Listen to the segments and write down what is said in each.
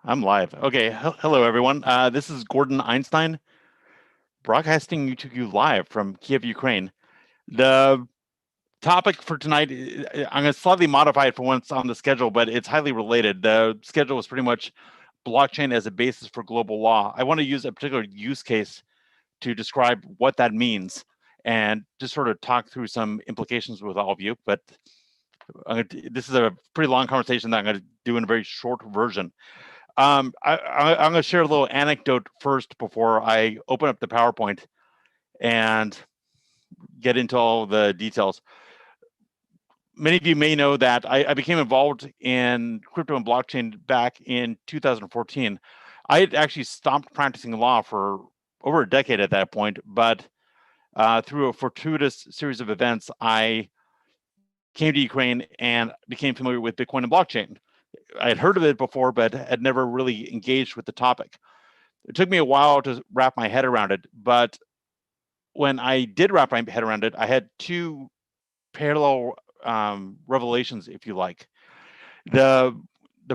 I'm live. Okay, hello everyone. This is Gordon Einstein, broadcasting to you live from Kiev, Ukraine. The topic for tonight, I'm going to slightly modify it for once on the schedule, but it's highly related. The schedule is pretty much blockchain as a basis for global law. I want to use a particular use case to describe what that means and just sort of talk through some implications with all of you. But this is a pretty long conversation that I'm going to do in a very short version. I'm going to share a little anecdote first before I open up the PowerPoint and get into all the details. Many of you may know that I became involved in crypto and blockchain back in 2014. I had actually stopped practicing law for over a decade at that point, but through a fortuitous series of events, I came to Ukraine and became familiar with Bitcoin and blockchain. I had heard of it before, but had never really engaged with the topic. It took me a while to wrap my head around it, but when I did wrap my head around it, I had two parallel revelations, if you like. The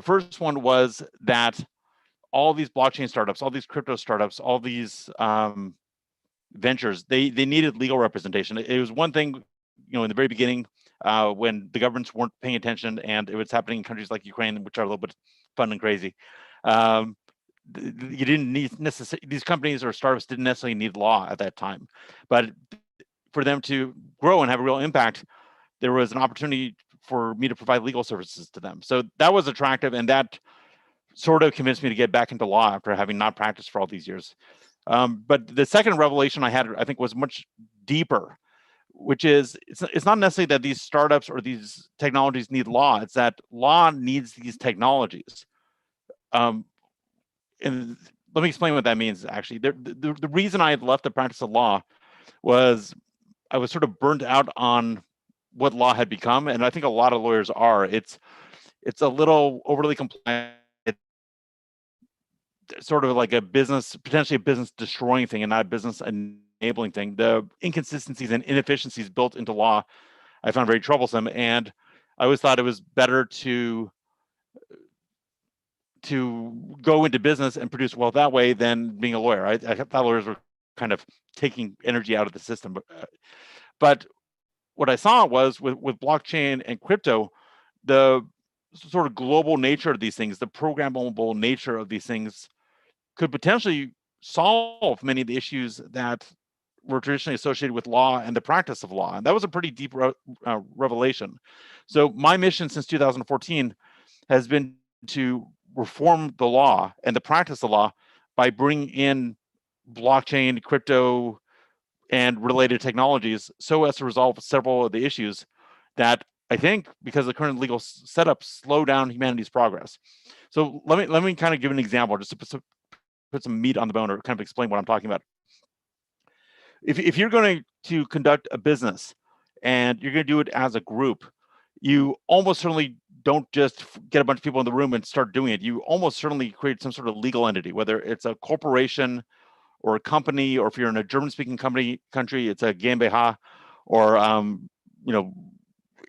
first one was that all these blockchain startups, all these crypto startups, all these ventures, they needed legal representation. It was one thing, in the very beginning, when the governments weren't paying attention, and it was happening in countries like Ukraine, which are a little bit fun and crazy. You didn't need necessarily, these companies or startups didn't necessarily need law at that time, but for them to grow and have a real impact, there was an opportunity for me to provide legal services to them. So that was attractive, and that sort of convinced me to get back into law after having not practiced for all these years. But the second revelation I had, I think, was much deeper, which is it's not necessarily that these startups or these technologies need law, it's that law needs these technologies. And let me explain what that means, actually. The reason I had left the practice of law was I was sort of burnt out on what law had become, and I think a lot of lawyers are. It's a little overly compliant, sort of like a business, potentially a business destroying thing and not a business enabling thing. The inconsistencies and inefficiencies built into law I found very troublesome, and I always thought it was better to go into business and produce wealth that way than being a lawyer. I thought lawyers were kind of taking energy out of the system. But what I saw was with blockchain and crypto, the sort of global nature of these things, the programmable nature of these things, could potentially solve many of the issues that were traditionally associated with law and the practice of law. And that was a pretty deep revelation. So my mission since 2014 has been to reform the law and the practice of law by bringing in blockchain, crypto, and related technologies so as to resolve several of the issues that I think, because the current legal setup, slow down humanity's progress. So let me kind of give an example, just to put some meat on the bone, or kind of explain what I'm talking about. If you're going to conduct a business and you're going to do it as a group, you almost certainly don't just get a bunch of people in the room and start doing it. You almost certainly create some sort of legal entity, whether it's a corporation or a company, or if you're in a German-speaking country, it's a GmbH, or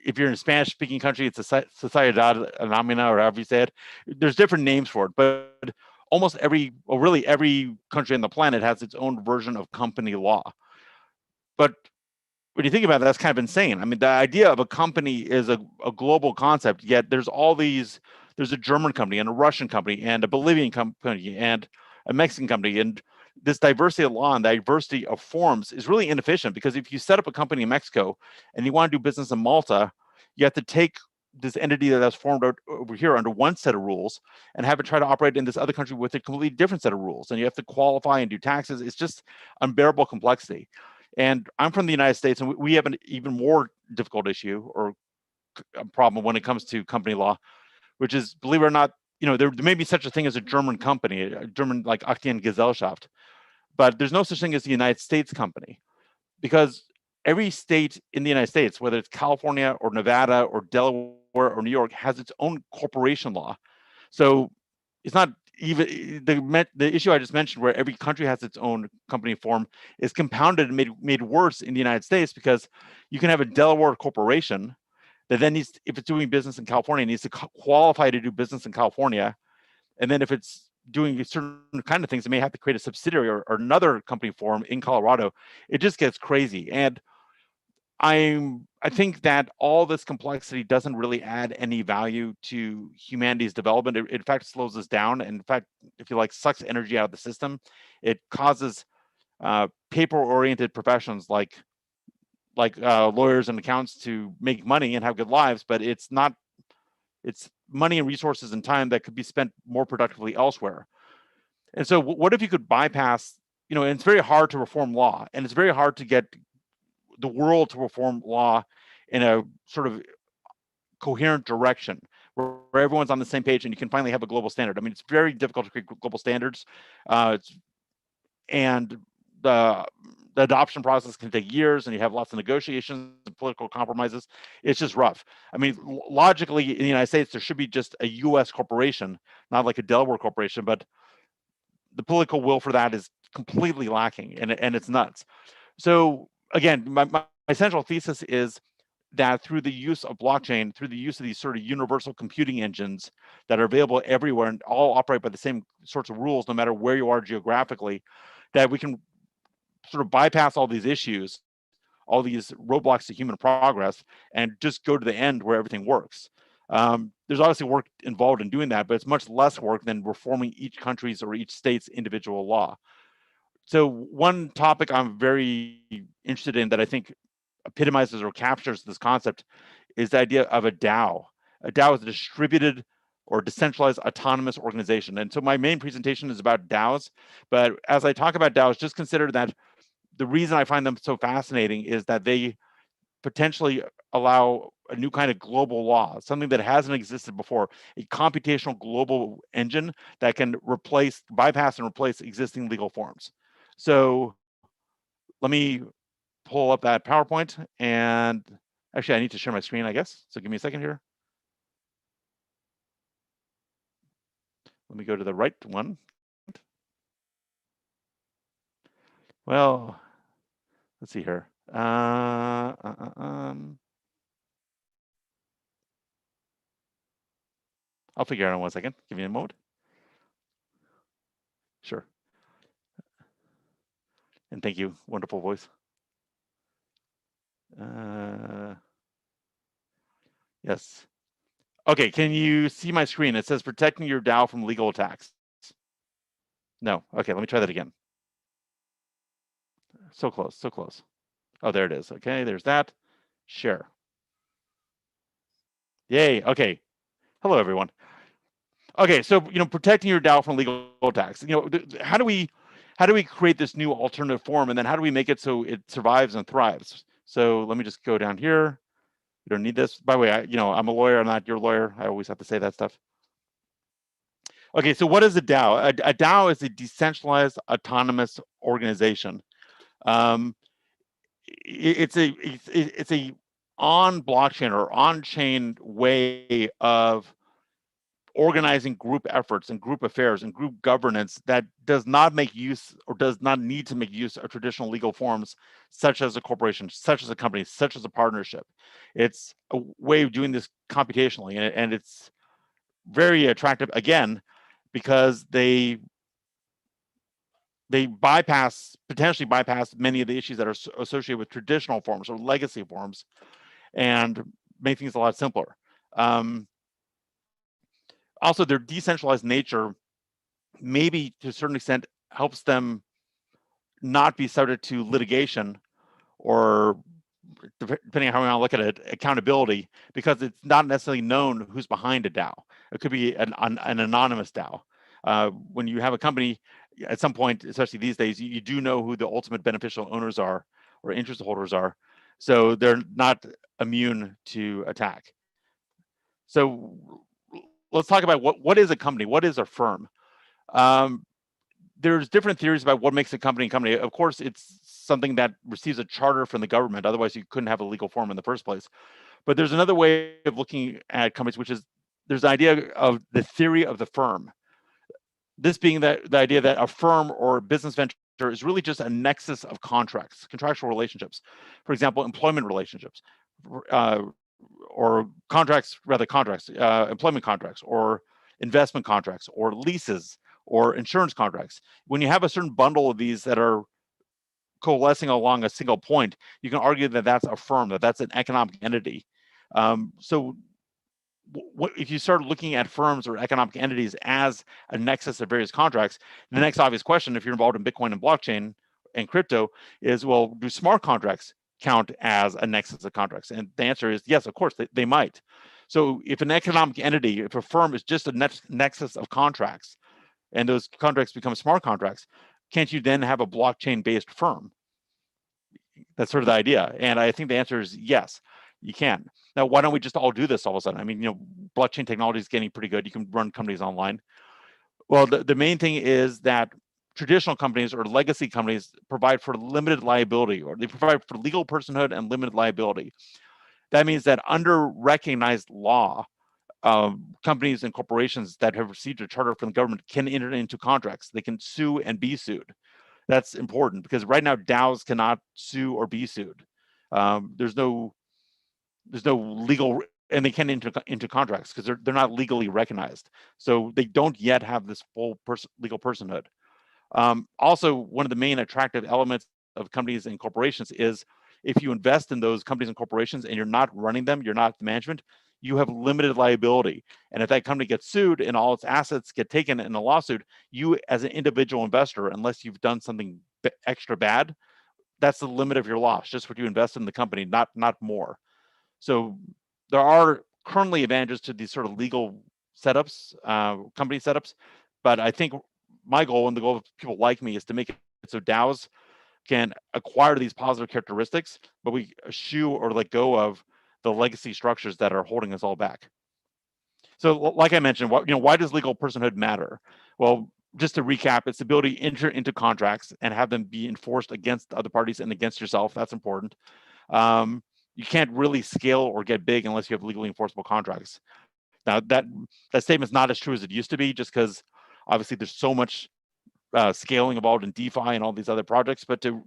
if you're in a Spanish-speaking country, it's a Sociedad Anónima, or however you say it. There's different names for it, but almost really every country on the planet has its own version of company law. But when you think about it, that's kind of insane. I mean, the idea of a company is a global concept, yet there's a German company and a Russian company and a Bolivian company and a Mexican company, and this diversity of law and diversity of forms is really inefficient, because if you set up a company in Mexico and you want to do business in Malta, you have to take this entity that's formed over here under one set of rules and have it try to operate in this other country with a completely different set of rules. And you have to qualify and do taxes. It's just unbearable complexity. And I'm from the United States, and we have an even more difficult issue or a problem when it comes to company law, which is, believe it or not, there may be such a thing as a German company, a German like Aktiengesellschaft, but there's no such thing as the United States company, because every state in the United States, whether it's California or Nevada or Delaware or New York, has its own corporation law. So it's not even the issue I just mentioned, where every country has its own company form, is compounded and made worse in the United States, because you can have a Delaware corporation that then needs, if it's doing business in California, needs to qualify to do business in California, And then if it's doing certain kind of things, it may have to create a subsidiary or another company form in Colorado. It just gets crazy. And I think that all this complexity doesn't really add any value to humanity's development. It in fact slows us down. And in fact, if you like, sucks energy out of the system. It causes paper-oriented professions like lawyers and accountants to make money and have good lives, but it's money and resources and time that could be spent more productively elsewhere. And so what if you could bypass, and it's very hard to reform law, and it's very hard to get the world to reform law in a sort of coherent direction where everyone's on the same page and you can finally have a global standard. I mean, it's very difficult to create global standards, and the adoption process can take years, and you have lots of negotiations and political compromises. It's just rough. I mean, logically, in the United States, there should be just a U.S. corporation, not like a Delaware corporation, but the political will for that is completely lacking, and it's nuts. So again, my central thesis is that through the use of blockchain, through the use of these sort of universal computing engines that are available everywhere and all operate by the same sorts of rules, no matter where you are geographically, that we can sort of bypass all these issues, all these roadblocks to human progress, and just go to the end where everything works. There's obviously work involved in doing that, but it's much less work than reforming each country's or each state's individual law. So one topic I'm very interested in that I think epitomizes or captures this concept is the idea of a DAO. A DAO is a distributed or decentralized autonomous organization. And so my main presentation is about DAOs, but as I talk about DAOs, just consider that the reason I find them so fascinating is that they potentially allow a new kind of global law, something that hasn't existed before, a computational global engine that can bypass and replace existing legal forms. So let me pull up that PowerPoint, and actually I need to share my screen, I guess. So give me a second here. Let me go to the right one. Well, let's see here. I'll figure it out in 1 second. Give me a moment. Sure. And thank you, wonderful voice. Yes. Okay, can you see my screen? It says protecting your DAO from legal attacks. No, okay, let me try that again. So close, so close. Oh, there it is. Okay, there's that. Share. Yay, okay. Hello, everyone. Okay, so, protecting your DAO from legal attacks. How do we create this new alternative form, and then how do we make it so it survives and thrives? So let me just go down here. You don't need this. By the way, I'm a lawyer. I'm not your lawyer. I always have to say that stuff. Okay, so what is a DAO? A DAO is a decentralized autonomous organization. It's a on blockchain or on-chain way of organizing group efforts and group affairs and group governance that does not make use or does not need to make use of traditional legal forms, such as a corporation, such as a company, such as a partnership. It's a way of doing this computationally, and it's very attractive, again, because they potentially bypass many of the issues that are associated with traditional forms or legacy forms and make things a lot simpler. Also, their decentralized nature maybe to a certain extent helps them not be subject to litigation or, depending on how we want to look at it, accountability, because it's not necessarily known who's behind a DAO. It could be an anonymous DAO. When you have a company, at some point, especially these days, you do know who the ultimate beneficial owners are or interest holders are. So they're not immune to attack. So let's talk about what is a company? What is a firm? There's different theories about what makes a company a company. Of course, it's something that receives a charter from the government. Otherwise, you couldn't have a legal form in the first place. But there's another way of looking at companies, which is there's the idea of the theory of the firm. This being the idea that a firm or a business venture is really just a nexus of contracts, contractual relationships. For example, employment relationships, or employment contracts, or investment contracts or leases or insurance contracts. When you have a certain bundle of these that are coalescing along a single point, you can argue that that's a firm, that that's an economic entity. So if you start looking at firms or economic entities as a nexus of various contracts, the next obvious question, if you're involved in Bitcoin and blockchain and crypto, is, well, do smart contracts count as a nexus of contracts? And the answer is yes, of course, they might. So if an economic entity, if a firm is just a nexus of contracts, and those contracts become smart contracts, can't you then have a blockchain-based firm? That's sort of the idea. And I think the answer is yes, you can. Now, why don't we just all do this all of a sudden? I mean, blockchain technology is getting pretty good. You can run companies online. Well, the main thing is that traditional companies or legacy companies provide for limited liability, or they provide for legal personhood and limited liability. That means that under recognized law, companies and corporations that have received a charter from the government can enter into contracts. They can sue and be sued. That's important because right now DAOs cannot sue or be sued. There's no legal, and they can't enter into contracts because they're not legally recognized. So they don't yet have this full legal personhood. Also, one of the main attractive elements of companies and corporations is if you invest in those companies and corporations and you're not running them, you're not the management, you have limited liability. And if that company gets sued and all its assets get taken in a lawsuit, you as an individual investor, unless you've done something extra bad, that's the limit of your loss, just what you invest in the company, not more. So there are currently advantages to these sort of legal setups, company setups, but I think my goal and the goal of people like me is to make it so DAOs can acquire these positive characteristics, but we eschew or let go of the legacy structures that are holding us all back. So like I mentioned, why does legal personhood matter? Well, just to recap, it's the ability to enter into contracts and have them be enforced against other parties and against yourself. That's important. You can't really scale or get big unless you have legally enforceable contracts. Now, that statement's not as true as it used to be, just because obviously there's so much scaling involved in DeFi and all these other projects. But to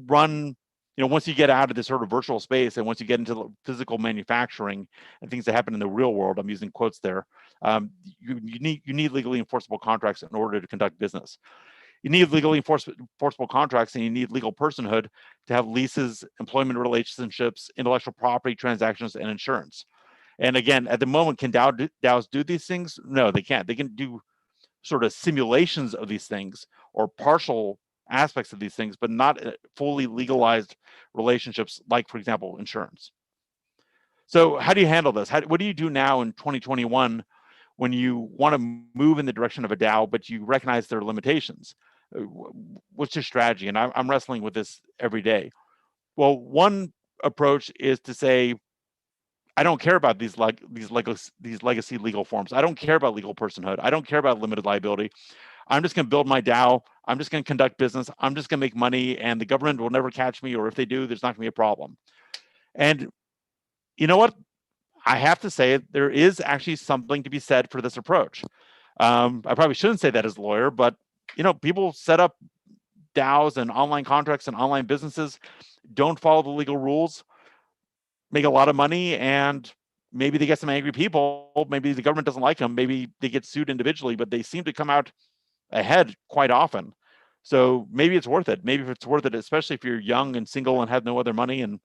run, once you get out of this sort of virtual space and once you get into physical manufacturing and things that happen in the real world, I'm using quotes there, you need legally enforceable contracts in order to conduct business. You need legally enforceable contracts, and you need legal personhood to have leases, employment relationships, intellectual property transactions, and insurance. And again, at the moment, can DAOs do these things? No, they can't. They can do sort of simulations of these things or partial aspects of these things, but not fully legalized relationships like, for example, insurance. So how do you handle this? What do you do now in 2021 when you want to move in the direction of a DAO, but you recognize their limitations? What's your strategy? And I'm wrestling with this every day. Well, one approach is to say, I don't care about these legacy legal forms. I don't care about legal personhood. I don't care about limited liability. I'm just going to build my DAO. I'm just going to conduct business. I'm just going to make money, and the government will never catch me, or if they do, there's not going to be a problem. And you know what? I have to say, there is actually something to be said for this approach. I probably shouldn't say that as a lawyer, but people set up DAOs and online contracts and online businesses, don't follow the legal rules, make a lot of money, and maybe they get some angry people. Maybe the government doesn't like them. Maybe they get sued individually, but they seem to come out ahead quite often. So maybe it's worth it. Maybe if it's worth it, especially if you're young and single and have no other money, and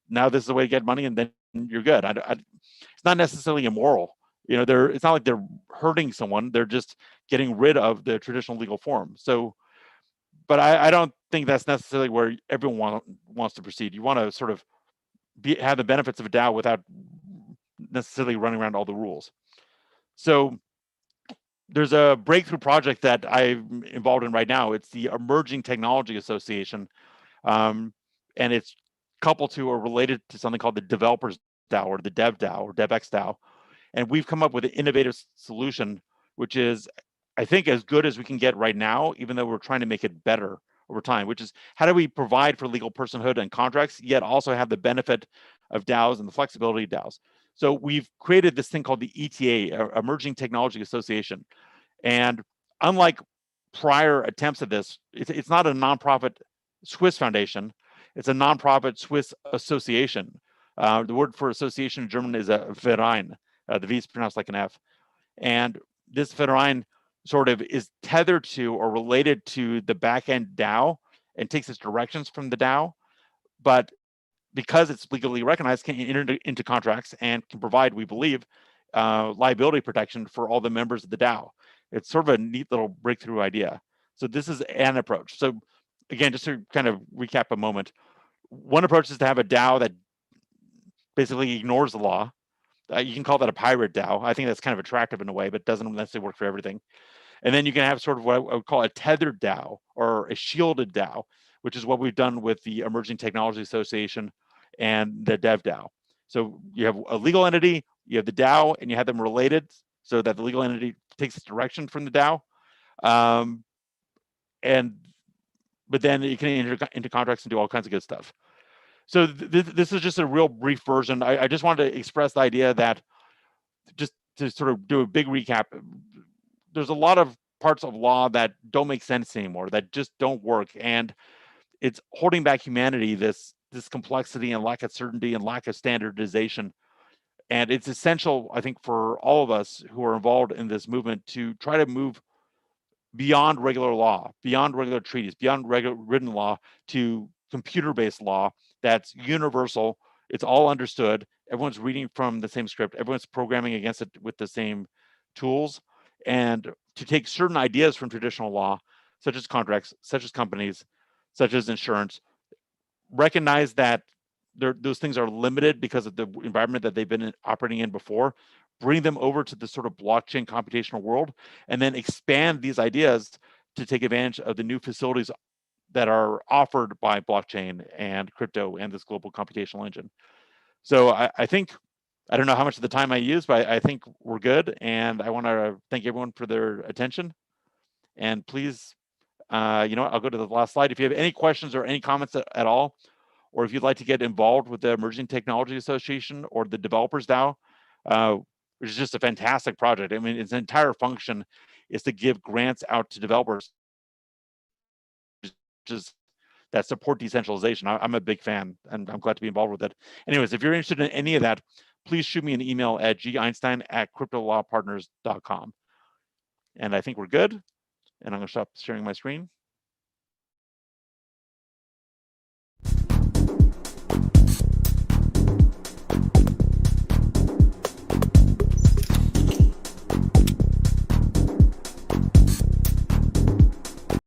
now this is the way to get money, and then you're good. It's not necessarily immoral. It's not like they're hurting someone. They're just getting rid of the traditional legal form. So, but I don't think that's necessarily where everyone wants to proceed. You want to sort of have the benefits of a DAO without necessarily running around all the rules. So there's a breakthrough project that I'm involved in right now. It's the Emerging Technology Association, and it's coupled to or related to something called the Developers DAO or the Dev DAO or DevX DAO. And we've come up with an innovative solution, which is, I think, as good as we can get right now, even though we're trying to make it better over time, which is how do we provide for legal personhood and contracts, yet also have the benefit of DAOs and the flexibility of DAOs. So we've created this thing called the ETA, Emerging Technology Association. And unlike prior attempts at this, it's not a nonprofit Swiss foundation. It's a nonprofit Swiss association. The word for association in German is a Verein. The V is pronounced like an F. And this Verein sort of is tethered to or related to the backend DAO and takes its directions from the DAO, but because it's legally recognized, can enter into contracts and can provide, we believe, liability protection for all the members of the DAO. It's sort of a neat little breakthrough idea. So this is an approach. So again, just to kind of recap a moment, one approach is to have a DAO that basically ignores the law. You can call that a pirate DAO. I think that's kind of attractive in a way, but doesn't necessarily work for everything. And then you can have sort of what I would call a tethered DAO or a shielded DAO, which is what we've done with the Emerging Technology Association and the Dev DAO. So you have a legal entity, you have the DAO, and you have them related so that the legal entity takes its direction from the DAO. But then you can enter into contracts and do all kinds of good stuff. So this is just a real brief version. I just wanted to express the idea that, just to sort of do a big recap, there's a lot of parts of law that don't make sense anymore, that just don't work. And it's holding back humanity, this complexity and lack of certainty and lack of standardization. And it's essential, I think, for all of us who are involved in this movement to try to move beyond regular law, beyond regular treaties, beyond regular written law to computer-based law that's universal. It's all understood. Everyone's reading from the same script. Everyone's programming against it with the same tools. And to take certain ideas from traditional law, such as contracts, such as companies, such as insurance, recognize that those things are limited because of the environment that they've been operating in before, bring them over to the sort of blockchain computational world, and then expand these ideas to take advantage of the new facilities that are offered by blockchain and crypto and this global computational engine. So I think, I don't know how much of the time I used, but I think we're good. And I want to thank everyone for their attention. And please, you know what, I'll go to the last slide. If you have any questions or any comments at all, or if you'd like to get involved with the Emerging Technology Association or the Developers DAO, which is just a fantastic project. I mean, its entire function is to give grants out to developers that support decentralization. I'm a big fan, and I'm glad to be involved with it. Anyways, if you're interested in any of that, please shoot me an email at geinstein@cryptolawpartners.com. And I think we're good. And I'm going to stop sharing my screen.